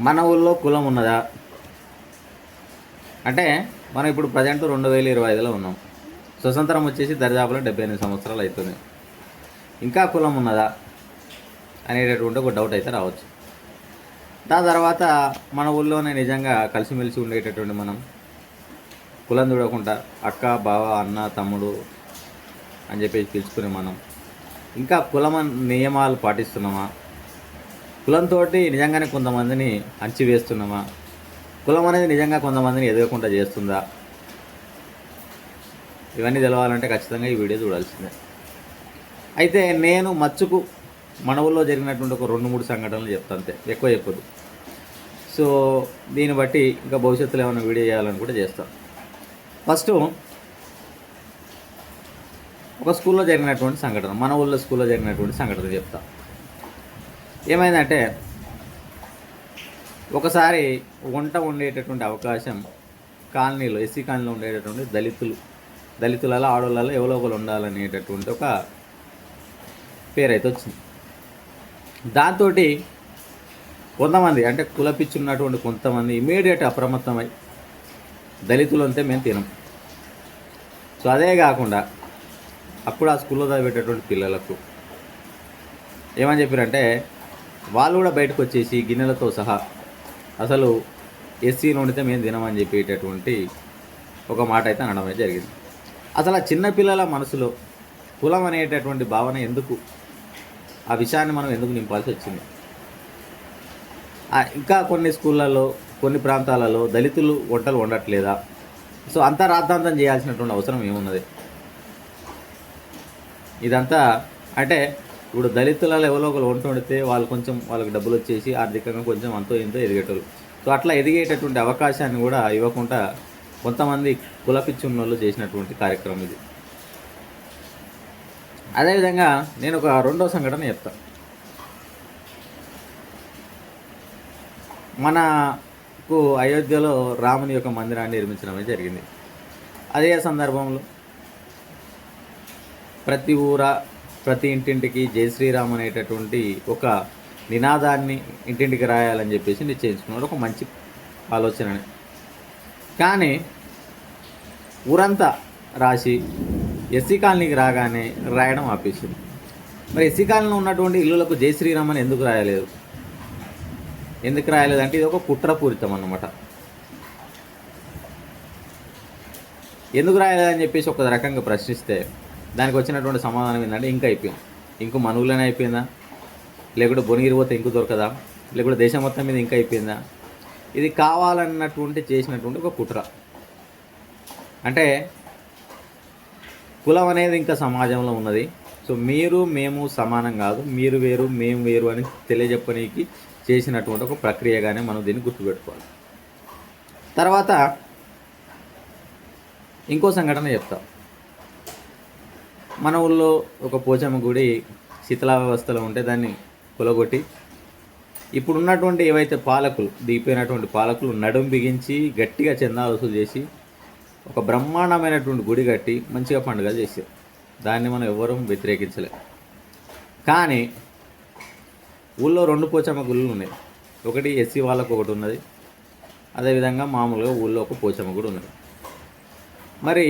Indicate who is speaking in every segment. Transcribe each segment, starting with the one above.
Speaker 1: మన ఊళ్ళో కులం ఉన్నదా అంటే మనం ఇప్పుడు ప్రజెంట్ 2025లో ఉన్నాం. స్వతంత్రం వచ్చేసి దరిదాపులో 78 సంవత్సరాలు అవుతుంది. ఇంకా కులం ఉన్నదా అనేటటువంటి ఒక డౌట్ అయితే రావచ్చు. దాని తర్వాత మన ఊళ్ళోనే నిజంగా కలిసిమెలిసి ఉండేటటువంటి మనం కులం చూడకుండా అక్క బావ అన్న తమ్ముడు అని చెప్పేసి పిలుచుకునే మనం ఇంకా కులం నియమాలు పాటిస్తున్నామా? కులంతో నిజంగానే కొంతమందిని అణచివేస్తున్నామా? కులం అనేది నిజంగా కొంతమందిని ఎదగకుండా చేస్తుందా? ఇవన్నీ తెలవాలంటే ఖచ్చితంగా ఈ వీడియో చూడాల్సిందే. అయితే నేను మచ్చుకు మన ఊళ్ళో జరిగినటువంటి ఒక 2-3 సంఘటనలు చెప్తాను, అంతే, ఎక్కువ చెప్పదు. సో దీన్ని బట్టి ఇంకా భవిష్యత్తులో ఏమైనా వీడియో చేయాలని కూడా చేస్తాను. ఫస్ట్ ఒక స్కూల్లో జరిగినటువంటి సంఘటన, మన ఊళ్ళో స్కూల్లో జరిగినటువంటి సంఘటన చెప్తా. ఏమైందంటే ఒకసారి వంట ఉండేటటువంటి అవకాశం కాలనీలో, ఎస్సీ కాలనీలో ఉండేటటువంటి దళితులలో ఆడవాళ్ళలో ఎవరో ఒకరు ఉండాలనేటటువంటి ఒక పేరైతే వచ్చింది. దాంతో కొంతమంది అంటే కులపిచ్చి ఉన్నటువంటి కొంతమంది ఇమీడియట్ అప్రమత్తమై దళితులు అంతే మేము తినం. సో అదే కాకుండా అప్పుడు ఆ స్కూల్లో చదివేటటువంటి పిల్లలకు ఏమని చెప్పారంటే వాళ్ళు కూడా బయటకు వచ్చేసి గిన్నెలతో సహా అసలు ఎస్సీలు వండితే మేము తినమని చెప్పేటటువంటి ఒక మాట అయితే అనడమే జరిగింది. అసలు ఆ చిన్నపిల్లల మనసులో కులం అనేటటువంటి భావన ఎందుకు, ఆ విషయాన్ని మనం ఎందుకు నింపాల్సి వచ్చింది? ఇంకా కొన్ని స్కూళ్ళల్లో కొన్ని ప్రాంతాలలో దళితులు వంటలు వండట్లేదా? సో అంతా రాద్ధాంతం చేయాల్సినటువంటి అవసరం ఏమున్నది? ఇదంతా అంటే ఇప్పుడు దళితులలో ఎవరో ఒకరు వంట వండితే వాళ్ళు కొంచెం వాళ్ళకి డబ్బులు వచ్చేసి ఆర్థికంగా కొంచెం అంతో ఇంతో ఎదిగేటోళ్ళు. సో అట్లా ఎదిగేటటువంటి అవకాశాన్ని కూడా ఇవ్వకుండా కొంతమంది కులపిచ్చున్నోళ్ళు చేసినటువంటి కార్యక్రమం ఇది. అదేవిధంగా నేను ఒక రెండో సంఘటన చెప్తాను. మనకు అయోధ్యలో రాముని యొక్క మందిరాన్ని నిర్మించడమే జరిగింది. అదే సందర్భంలో ప్రతి ఇంటింటికి జై శ్రీరామ్ అనేటటువంటి ఒక నినాదాన్ని ఇంటింటికి రాయాలని చెప్పేసి నిశ్చయించుకున్నాడు. ఒక మంచి ఆలోచనని. కానీ ఊరంతా రాసి ఎస్సీ కాలనీకి రాగానే రాయడం ఆపేసింది. మరి ఎస్సీ కాలనీలో ఉన్నటువంటి ఇల్లులకు జై శ్రీరామ్ అని ఎందుకు రాయలేదు? ఎందుకు రాయలేదంటే ఇది ఒక కుట్రపూరితం అన్నమాట. ఎందుకు రాయలేదని చెప్పేసి ఒక రకంగా ప్రశ్నిస్తే దానికి వచ్చినటువంటి సమాధానం ఏంటంటే ఇంక అయిపోయింది. ఇంకు మనువులనే అయిపోయిందా, లేకుంటే బొనిగిరి పోతే ఇంకు దొరకదా, లేకుంటే దేశం మొత్తం మీద ఇంకా అయిపోయిందా? ఇది కావాలన్నటువంటి చేసినటువంటి ఒక కుట్ర. అంటే కులం అనేది ఇంకా సమాజంలో ఉన్నది. సో మీరు మేము సమానం కాదు, మీరు వేరు మేము వేరు అని తెలియజెప్పనీకి చేసినటువంటి ఒక ప్రక్రియగానే మనం దీన్ని గుర్తుపెట్టుకోవాలి. తర్వాత ఇంకో సంఘటన చెప్తాం. మన ఊళ్ళో ఒక పోచమ్మ గుడి శిథిలావస్థలో ఉంటే దాన్ని కొలగొట్టి ఇప్పుడున్నటువంటి ఏవైతే పాలకులు దిగిపోయినటువంటి పాలకులు నడుం బిగించి గట్టిగా చందాలు వసూలు చేసి ఒక బ్రహ్మాండమైనటువంటి గుడి కట్టి మంచిగా పండుగ చేశారు. దాన్ని మనం ఎవరూ వ్యతిరేకించలేదు. కానీ ఊళ్ళో 2 పోచమ్మ గుళ్ళు ఉన్నాయి. ఒకటి ఎస్సీ వాళ్ళకు ఒకటి ఉన్నది, అదేవిధంగా మామూలుగా ఊళ్ళో ఒక పోచమ్మ గుడి ఉన్నది. మరి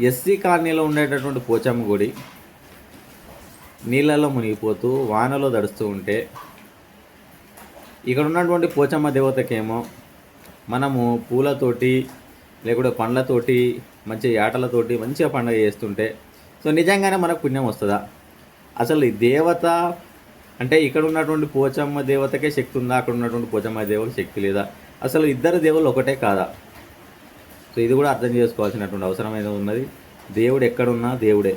Speaker 1: ఎస్సీ కాలనీలో ఉండేటటువంటి పోచమ్మ గుడి నీళ్ళలో మునిగిపోతూ వానలో దడుస్తూ ఉంటే ఇక్కడ ఉన్నటువంటి పోచమ్మ దేవతకేమో మనము పూలతోటి లేకుంటే పండ్లతోటి మంచి ఆటలతోటి మంచిగా పండుగ చేస్తుంటే సో నిజంగానే మనకు పుణ్యం వస్తుందా? అసలు ఈ దేవత అంటే ఇక్కడ ఉన్నటువంటి పోచమ్మ దేవతకే శక్తి ఉందా, అక్కడ ఉన్నటువంటి పోచమ్మ దేవతకి శక్తి లేదా? అసలు ఇద్దరు దేవుళ్ళు ఒకటే కాదా? సో ఇది కూడా అర్థం చేసుకోవాల్సినటువంటి అవసరం అయితే ఉన్నది. దేవుడు ఎక్కడున్నా దేవుడే,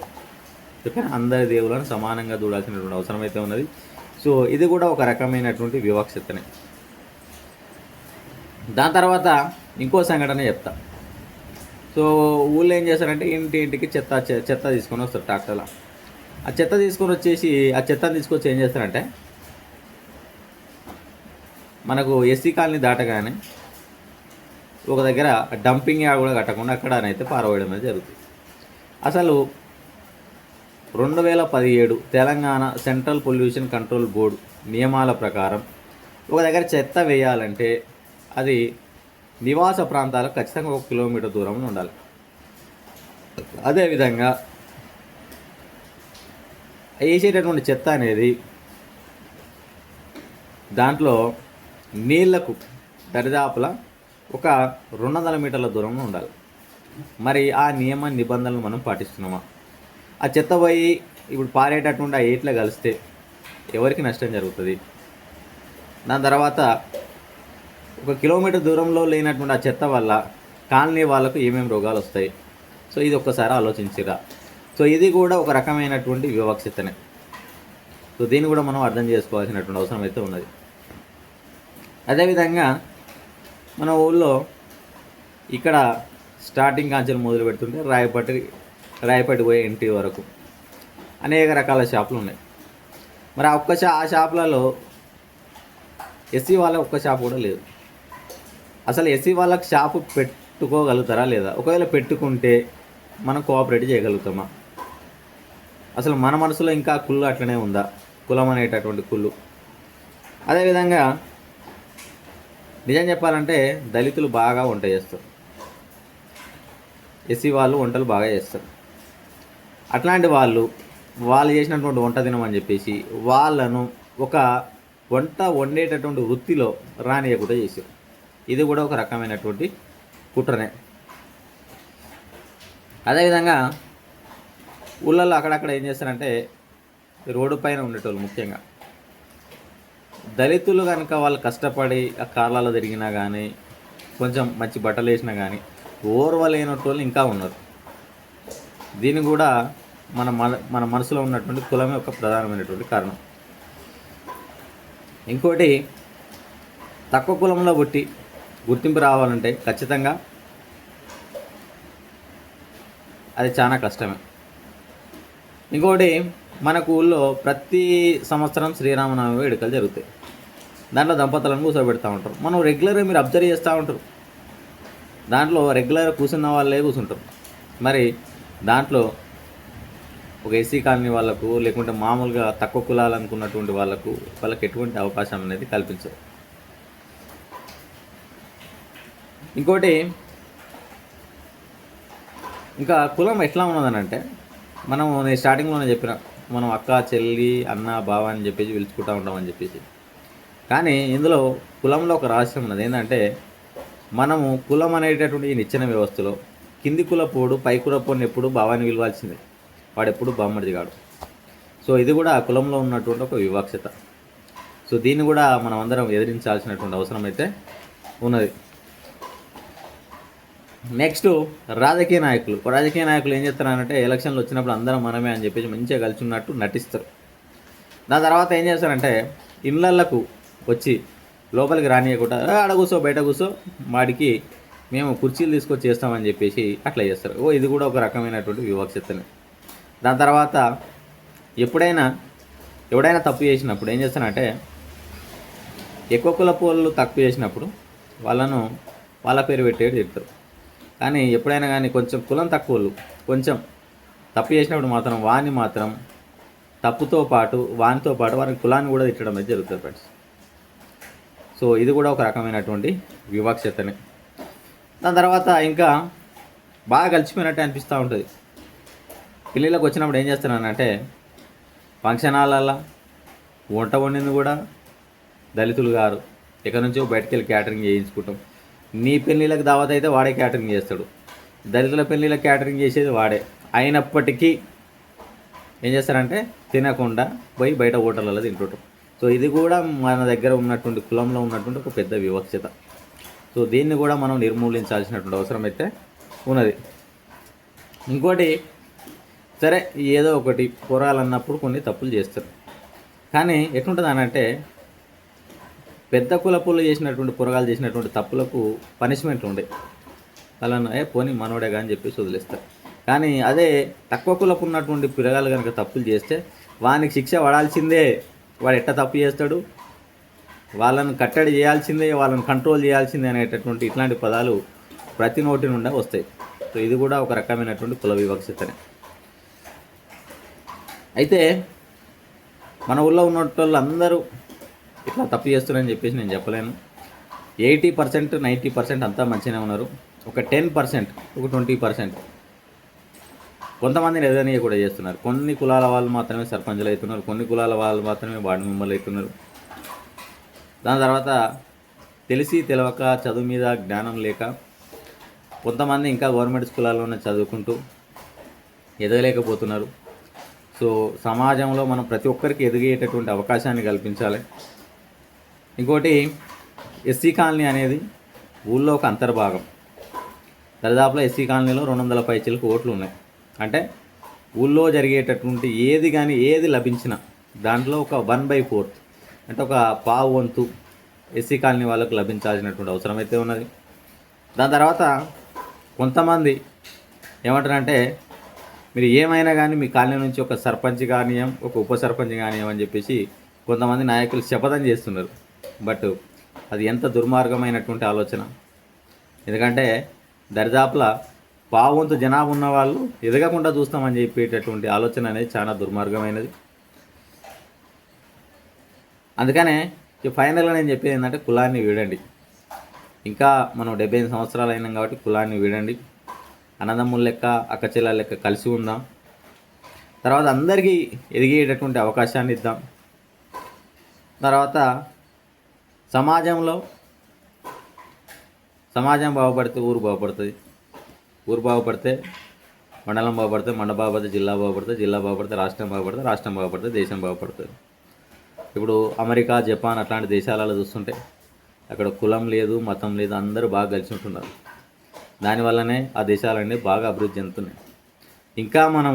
Speaker 1: కానీ అందరి దేవులను సమానంగా చూడాల్సినటువంటి అవసరం అయితే ఉన్నది. సో ఇది కూడా ఒక రకమైనటువంటి వివక్షతనే. దాని తర్వాత ఇంకో సంఘటన చెప్తా. సో ఊళ్ళో ఏం చేస్తారంటే ఇంటికి చెత్త తీసుకొని వస్తారు ట్రాక్టర్లో. ఆ చెత్త తీసుకొని వచ్చేసి ఆ చెత్తను తీసుకొచ్చి ఏం చేస్తారంటే మనకు ఎస్సీ కాలనీ దాటగానే ఒక దగ్గర డంపింగ్ యార్డ్ కూడా కట్టకుండా అక్కడనైతే పారవేయడం అనేది జరుగుతుంది. అసలు 2017 Telangana central pollution control board నియమాల ప్రకారం ఒక దగ్గర చెత్త వేయాలంటే అది నివాస ప్రాంతాలకు ఖచ్చితంగా 1 కిలోమీటర్ దూరంలో ఉండాలి. అదేవిధంగా వేసేటటువంటి చెత్త అనేది దాంట్లో నీళ్లకు దరిదాపుల ఒక 200 మీటర్ల దూరంలో ఉండాలి. మరి ఆ నియమ నిబంధనలు మనం పాటిస్తున్నామా? ఆ చెత్త పోయి ఇప్పుడు పారేటటువంటి ఆ ఏట్లో కలిస్తే ఎవరికి నష్టం జరుగుతుంది? దాని తర్వాత 1 కిలోమీటర్ దూరంలో లేనటువంటి ఆ చెత్త వల్ల కాలనీ వాళ్ళకు ఏమేమి రోగాలు వస్తాయి? సో ఇది ఒక్కసారి ఆలోచించిరా. సో ఇది కూడా ఒక రకమైనటువంటి వివక్షతనే. సో దీన్ని కూడా మనం అర్థం చేసుకోవాల్సినటువంటి అవసరం అయితే ఉన్నది. అదేవిధంగా మన ఊళ్ళో ఇక్కడ స్టార్టింగ్ కాంచెలు మొదలు పెడుతుంటే రాయపట్టి పోయే ఎన్టీ వరకు అనేక రకాల షాపులు ఉన్నాయి. మరి ఆ షాపులలో ఎస్సీ వాళ్ళ ఒక్క షాప్ కూడా లేదు. అసలు ఎస్సీ వాళ్ళకి షాపు పెట్టుకోగలుగుతారా లేదా? ఒకవేళ పెట్టుకుంటే మనం కోఆపరేట్ చేయగలుగుతామా? అసలు మన మనసులో ఇంకా కుళ్ళు అట్లనే ఉందా? కులం అనేటటువంటి కుళ్ళు. అదేవిధంగా నిజం చెప్పాలంటే దళితులు బాగా వంట చేస్తారు, ఎస్సీ వాళ్ళు వంటలు బాగా చేస్తారు. అట్లాంటి వాళ్ళు చేసినటువంటి వంట తినమని చెప్పేసి వాళ్ళను ఒక వంట వండేటటువంటి వృత్తిలో రానియకుండా చేశారు. ఇది కూడా ఒక రకమైనటువంటి కుట్రనే. అదేవిధంగా ఊళ్ళల్లో అక్కడక్కడ ఏం చేస్తారంటే రోడ్డు పైన ఉండేటోళ్ళు ముఖ్యంగా దళితులు కనుక వాళ్ళు కష్టపడి ఆ కార్లలో తిరిగినా కానీ కొంచెం మంచి బట్టలు వేసినా కానీ ఓర్వలేనటోళ్ళు ఇంకా ఉన్నారు. దీన్ని కూడా మన మనసులో ఉన్నటువంటి కులమే ఒక ప్రధానమైనటువంటి కారణం. ఇంకోటి, తక్కువ కులంలో పుట్టి గుర్తింపు రావాలంటే ఖచ్చితంగా అది చాలా కష్టమే. ఇంకోటి, మనకు ఊళ్ళో ప్రతి సంవత్సరం శ్రీరామనవమి వేడుకలు జరుగుతాయి. దాంట్లో దంపతులను కూర్చోబెడతా ఉంటారు. మనం రెగ్యులర్గా మీరు అబ్జర్వ్ చేస్తూ ఉంటారు, దాంట్లో రెగ్యులర్గా కూర్చున్న వాళ్ళే కూర్చుంటారు. మరి దాంట్లో ఒక ఎస్సీ కాలనీ వాళ్ళకు లేకుంటే మామూలుగా తక్కువ కులాలు అనుకున్నటువంటి వాళ్ళకి ఎటువంటి అవకాశం అనేది కల్పించరు. ఇంకోటి, ఇంకా కులం ఎట్లా ఉన్నదనంటే నేను స్టార్టింగ్లోనే చెప్పిన, మనం అక్క, చెల్లి, అన్న, బావ అని చెప్పేసి పిలుచుకుంటూ ఉంటామని చెప్పేసి. కానీ ఇందులో కులంలో ఒక రహస్యం ఉన్నది. ఏంటంటే మనము కులం అనేటటువంటి ఈ నిచ్చెన వ్యవస్థలో కింది కులపోడు పై కులపోడిని ఎప్పుడు బావాని విలువాల్సిందే, వాడు ఎప్పుడు బామ్మడిది కాడు. సో ఇది కూడా కులంలో ఉన్నటువంటి ఒక వివక్షత. సో దీన్ని కూడా మనం అందరం ఎదిరించాల్సినటువంటి అవసరం అయితే ఉన్నది. నెక్స్ట్, రాజకీయ నాయకులు ఏం చేస్తారంటే ఎలక్షన్లు వచ్చినప్పుడు అందరం మనమే అని చెప్పేసి మంచిగా కలిసి ఉన్నట్టు నటిస్తారు. దాని తర్వాత ఏం చేస్తారంటే ఇళ్ళకు వచ్చి లోపలికి రానియకుండా ఆడ కూర్చో, బయట కూర్చో, వాడికి మేము కుర్చీలు తీసుకొచ్చి చేస్తామని చెప్పేసి అట్లా చేస్తారు. ఇది కూడా ఒక రకమైనటువంటి వివక్షతనే. దాని తర్వాత ఎవడైనా తప్పు చేసినప్పుడు ఏం చేస్తానంటే ఎక్కువ కులపోళ్ళు తప్పు చేసినప్పుడు వాళ్ళ పేరు పెట్టేది చెప్తారు. కానీ ఎప్పుడైనా కానీ కొంచెం కులం తక్కువ వాళ్ళు కొంచెం తప్పు చేసినప్పుడు మాత్రం తప్పుతో పాటు వారి కులాన్ని కూడా తిట్టడం అనేది జరుగుతుంది ఫ్రెండ్స్. సో ఇది కూడా ఒక రకమైనటువంటి వివక్షతనే. దాని తర్వాత ఇంకా బాగా కలిసిపోయినట్టే అనిపిస్తూ ఉంటుంది. పెళ్ళిళ్ళకి వచ్చినప్పుడు ఏం చేస్తున్నానంటే ఫంక్షన్ హాలల్లో వంట వండింది కూడా దళితులు గారు. ఎక్కడి నుంచో బయటకు వెళ్ళి క్యాటరింగ్ చేయించుకుంటాం. నీ పెళ్ళిళ్ళకి దావత్ అయితే వాడే క్యాటరింగ్ చేస్తాడు, దళితుల పెళ్ళిళ్ళకి క్యాటరింగ్ చేసేది వాడే. అయినప్పటికీ ఏం చేస్తారంటే తినకుండా పోయి బయట హోటళ్ళలో తింటుంటాం. సో ఇది కూడా మన దగ్గర ఉన్నటువంటి కులంలో ఉన్నటువంటి ఒక పెద్ద వివక్షత. సో దీన్ని కూడా మనం నిర్మూలించాల్సినటువంటి అవసరం అయితే ఉన్నది. ఇంకోటి, సరే ఏదో ఒకటి పోరాలన్నప్పుడు కొన్ని తప్పులు చేస్తారు. కానీ ఎట్లుంటుంది అనంటే పెద్ద కులపులు పొరగాలు చేసినటువంటి తప్పులకు పనిష్మెంట్లు ఉండే వాళ్ళను పోనీ మనోడే కానీ చెప్పేసి వదిలేస్తారు. కానీ అదే తక్కువ కులపు ఉన్నటువంటి పిల్లగాలు కనుక తప్పులు చేస్తే వానికి శిక్ష పడాల్సిందే. వాడు ఎట్లా తప్పు చేస్తాడు, వాళ్ళను కట్టడి చేయాల్సిందే, వాళ్ళని కంట్రోల్ చేయాల్సిందే అనేటటువంటి ఇట్లాంటి పదాలు ప్రతి నోటి నుండి వస్తాయి. సో ఇది కూడా ఒక రకమైనటువంటి కుల వివక్షతనే. అయితే మన ఊళ్ళో ఉన్నోళ్ళు అందరూ ఇట్లా తప్పు చేస్తున్నారని చెప్పేసి నేను చెప్పలేను. 80% 90% అంతా మంచిగానే ఉన్నారు. ఒక 10% ఒక 20% కొంతమందిని ఎదగనీయ కూడా చేస్తున్నారు. కొన్ని కులాల వాళ్ళు మాత్రమే సర్పంచులు అవుతున్నారు, కొన్ని కులాల వాళ్ళు మాత్రమే వార్డు మెంబర్లు అవుతున్నారు. దాని తర్వాత తెలిసి తెలవక చదువు మీద జ్ఞానం లేక కొంతమంది ఇంకా గవర్నమెంట్ స్కూళ్ళలోనే చదువుకుంటూ ఎదగలేకపోతున్నారు. సో సమాజంలో మనం ప్రతి ఒక్కరికి ఎదిగేటటువంటి అవకాశాన్ని కల్పించాలి. ఇంకోటి, ఎస్సీ కాలనీ అనేది ఊళ్ళో ఒక అంతర్భాగం. దరిదాపులో ఎస్సీ కాలనీలో 200 పైచిలకు ఓట్లు ఉన్నాయి. అంటే ఊళ్ళో జరిగేటటువంటి ఏది లభించినా దాంట్లో ఒక 1/4 అంటే ఒక పావు వంతు ఎస్సీ కాలనీ వాళ్ళకు లభించాల్సినటువంటి అవసరం అయితే ఉన్నది. దాని తర్వాత కొంతమంది ఏమంటారంటే, మీరు ఏమైనా కానీ మీ కాలనీ నుంచి ఒక సర్పంచ్ కానీయం, ఒక ఉప సర్పంచ్ కానీయం అని చెప్పేసి కొంతమంది నాయకులు శపథం చేస్తున్నారు. బట్ అది ఎంత దుర్మార్గమైనటువంటి ఆలోచన. ఎందుకంటే దరిదాపుల పావంతు జనాభా ఉన్న వాళ్ళు ఎదగకుండా చూస్తామని చెప్పేటటువంటి ఆలోచన అనేది చాలా దుర్మార్గమైనది. అందుకనే ఫైనల్గా నేను చెప్పేది ఏంటంటే, కులాన్ని వీడండి. ఇంకా మనం 75 సంవత్సరాలు అయినాం కాబట్టి కులాన్ని వీడండి. అన్నదమ్ముల లెక్క, అక్కచెల్లెల లెక్క కలిసి ఉందాం. తర్వాత అందరికీ ఎదిగేటటువంటి అవకాశాన్ని ఇద్దాం. తర్వాత సమాజం బాగుపడితే ఊరు బాగుపడుతుంది, ఊరు బాగుపడితే మండలం బాగుపడితే, మండలం బాగుపడితే జిల్లా బాగుపడుతుంది, జిల్లా బాగుపడితే రాష్ట్రం బాగుపడితే, రాష్ట్రం బాగుపడితే దేశం బాగుపడుతుంది. ఇప్పుడు అమెరికా, జపాన్ అట్లాంటి దేశాలలో చూస్తుంటే అక్కడ కులం లేదు, మతం లేదు, అందరూ బాగా కలిసి ఉంటున్నారు. దానివల్లనే ఆ దేశాలన్నీ బాగా అభివృద్ధి చెందుతున్నాయి. ఇంకా మనం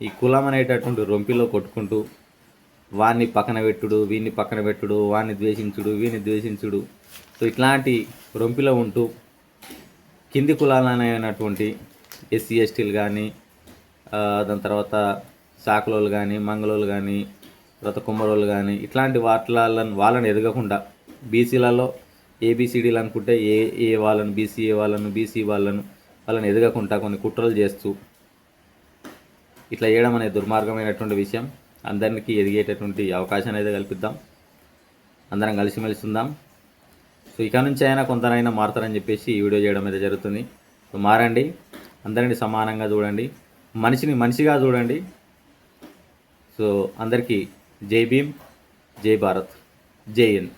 Speaker 1: ఈ కులం అనేటటువంటి రొంపిలో కొట్టుకుంటూ వాడిని పక్కన పెట్టుడు, వీడిని పక్కన పెట్టుడు, వాడిని ద్వేషించుడు, వీడిని ద్వేషించుడు, సో ఇట్లాంటి రొంపిలో ఉంటూ కింది కులాలైనటువంటి ఎస్సీ ఎస్టీలు కానీ, దాని తర్వాత సాకులోళ్ళు కానీ, మంగళోళ్ళు కానీ, తర్వాత కుమ్మరోళ్ళు కానీ, ఇట్లాంటి వాళ్ళని ఎదగకుండా బీసీలలో ఏబిసిడీలు అనుకుంటే ఏ వాళ్ళను, బీసీఏ వాళ్ళను, బీసీ వాళ్ళని ఎదగకుండా కొన్ని కుట్రలు చేస్తూ ఇట్లా చేయడం అనేది దుర్మార్గమైనటువంటి విషయం. అందరికీ ఎదిగేటటువంటి అవకాశాన్ని అయితే కల్పిద్దాం. అందరం కలిసిమెలిసి ఉందాం. సో ఇక నుంచి అయినా కొంతనైనా మారుతారని చెప్పేసి ఈ వీడియో చేయడం అయితే జరుగుతుంది. సో మారండి, అందరినీ సమానంగా చూడండి, మనిషిని మనిషిగా చూడండి. సో అందరికీ జై భీమ్, జై భారత్, జై హింద్.